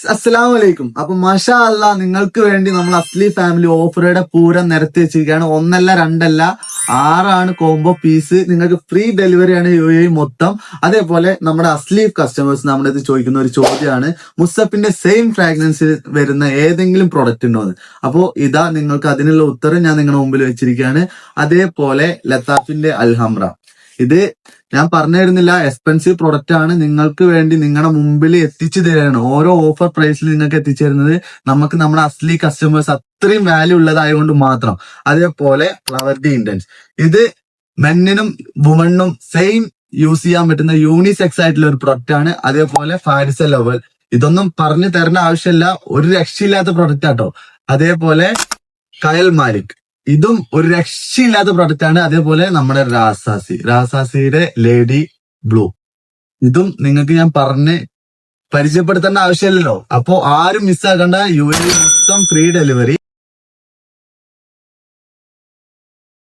Guys അസ്സലാമു അലൈക്കും. അപ്പൊ മാഷാ അല്ലാ, നിങ്ങൾക്ക് വേണ്ടി നമ്മൾ അസ്ലി ഫാമിലി ഓഫറുടെ പൂരം നിരത്തി വെച്ചിരിക്കുകയാണ്. ഒന്നല്ല രണ്ടല്ല 6 കോംബോ പീസ്. നിങ്ങൾക്ക് ഫ്രീ ഡെലിവറിയാണ് UAE മൊത്തം. അതേപോലെ നമ്മുടെ അസ്ലി കസ്റ്റമേഴ്സ് നമ്മുടെ ഇത് ചോദിക്കുന്ന ഒരു ചോദ്യമാണ്, മുസഫിന്റെ സെയിം ഫ്രാഗ്രൻസ് വരുന്ന ഏതെങ്കിലും പ്രൊഡക്റ്റ് ഉണ്ടോ എന്ന്. അപ്പോ ഇതാ നിങ്ങൾക്ക് അതിനുള്ള ഉത്തരം ഞാൻ നിങ്ങളുടെ മുമ്പിൽ വെച്ചിരിക്കുകയാണ്. അതേപോലെ ലത്താഫിന്റെ അൽഹംറ, ഇത് ഞാൻ പറഞ്ഞിരുന്നില്ല, എക്സ്പെൻസീവ് പ്രൊഡക്റ്റ് ആണ്. നിങ്ങൾക്ക് വേണ്ടി നിങ്ങളുടെ മുമ്പിൽ എത്തിച്ചു തരാണ്. ഓരോ ഓഫർ പ്രൈസിൽ നിങ്ങൾക്ക് എത്തിച്ചു തരുന്നത് നമുക്ക് നമ്മുടെ അസ്ലി കസ്റ്റമേഴ്സ് അത്രയും വാല്യൂ ഉള്ളതായതുകൊണ്ട് മാത്രം. അതേപോലെ ഫ്ലവർ ഡി ഇന്റൻസ്, ഇത് മെന്നിനും വുമണിനും സെയിം യൂസ് ചെയ്യാൻ പറ്റുന്ന യൂണിസെക്സ് ആയിട്ടുള്ള ഒരു പ്രൊഡക്റ്റ് ആണ്. അതേപോലെ ഫാരിസ ലെവൽ, ഇതൊന്നും പറഞ്ഞു തരേണ്ട ആവശ്യമില്ല, ഒരു രക്ഷയില്ലാത്ത പ്രൊഡക്റ്റ് ആട്ടോ. അതേപോലെ കയൽ മാലിക്, ഇതും ഒരു രക്ഷയില്ലാത്ത പ്രൊഡക്റ്റ് ആണ്. അതേപോലെ നമ്മുടെ രാസാസിയുടെ ലേഡി ബ്ലൂ, ഇതും നിങ്ങൾക്ക് ഞാൻ പറഞ്ഞ് പരിചയപ്പെടുത്തേണ്ട ആവശ്യമില്ലല്ലോ. അപ്പോ ആരും മിസ്സാക്കണ്ട, UAE മൊത്തം ഫ്രീ ഡെലിവറി.